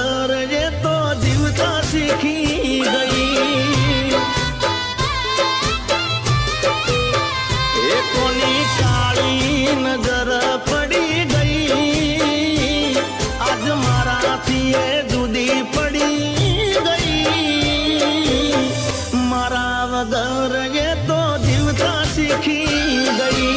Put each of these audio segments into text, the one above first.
વગર એ તો જીવતા શીખી ગઈ. એ કોની કાળી નજર પડી ગઈ, આજ મારાથી એ જુદી પડી ગઈ. મારા વગર એ તો જીવતા શીખી ગઈ.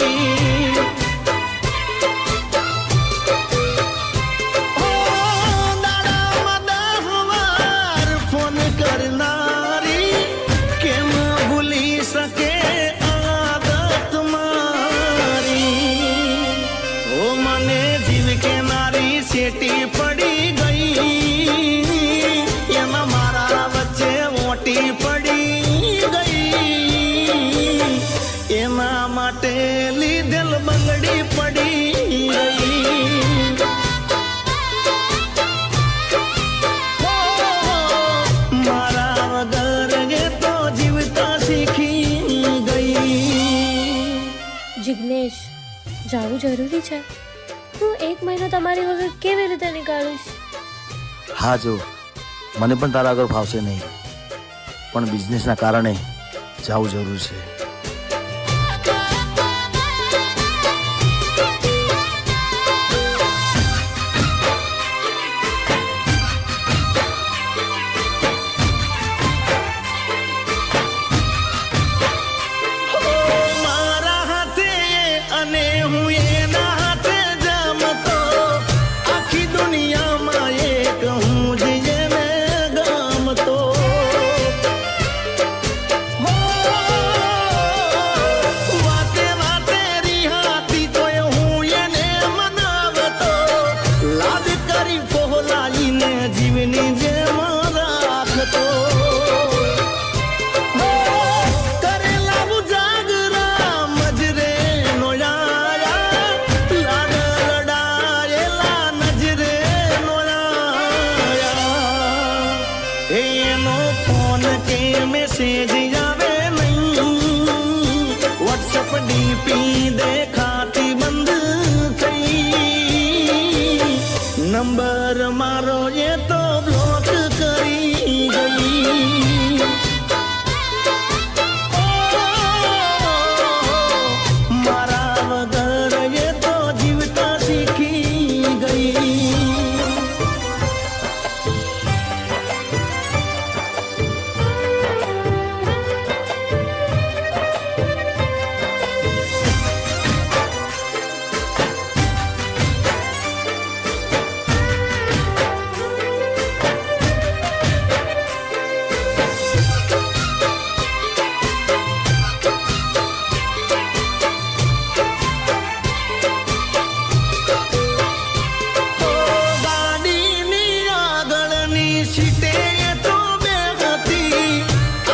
સેટી પડી ગઈ, એમાં મારા વચ્ચે મોટી પડી ગઈ. એના માટે લીધેલ બંગડી પડી ગઈ. મારા વગર એ તો જીવતા શીખી ગઈ. જિગ્નેશ, જાવું જરૂરી છે? હું 1 મહિનો તમારી વગર કેવી રીતે નીકાળીશ? હા, જો મને પણ તારા આગળ ફાવશે નહીં, પણ બિઝનેસના કારણે જવું જરૂર છે. મારા હાથે અને હું એના હાથે જમતો, આખી દુનિયામાં એક હું જ એને ગમતો. વાતે વાતે રિહાતી તોય હું એને મનાવતો, લાડ કરી પહોલાઈને જીવની જેમ રાખતો. કરેલા ઉજાગરા મજરે નોયાયા, લાડ રડાયેલા નજરે નોયાયા. એનો ફોન કે મેસેજ આવે નહીં, વોટ્સઅપ ડીપી દેખાતી બંધ થઈ. નંબર મારો એ તો બ્લોક કરી ગઈ. મારા વગર એ તો જીવતા શીખી ગઈ. ગાડીની આગળની સીટે તો બેહતી,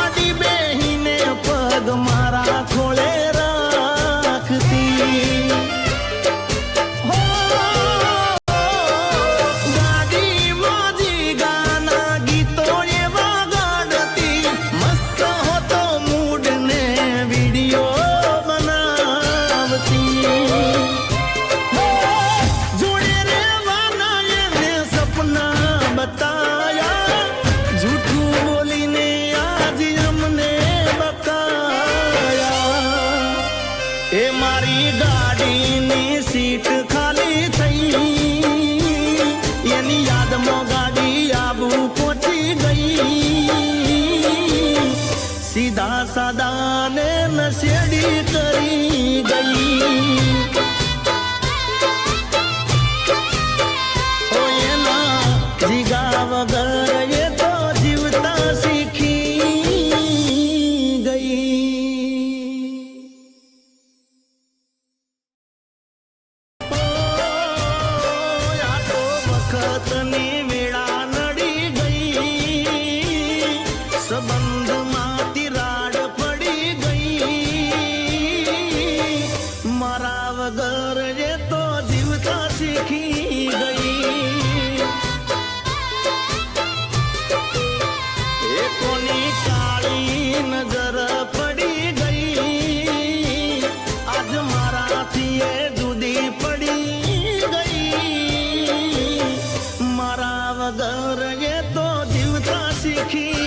આડી બેહીને પગ મારા ખોળે રાખતી. ગાડીમાં જી ગાના ગીતો એવા ગાડતી, મસ્ત હોતો મૂડ ને વિડીયો બનાવતી. જોડે રેવાના એને સપના બતાયા, જૂઠું બોલીને આજ અમને બતાયા. એ મારી ગાડીની સીટ ખાલી થઈ, એની યાદમાં ગાડી આબુ પહોંચી ગઈ. સીધા સાદાને નશેડી કરી ગઈ. ઓ એના જીગા વગર એ તો જીવતા શીખી ગઈ. આ તો વખતની વેળા નડી ગઈ, સંબંધમાં તિરાડ પડી ગઈ. મારા વગર એ તો જીવતા શીખી ગઈ. ઘર એ તો જીવતા શીખી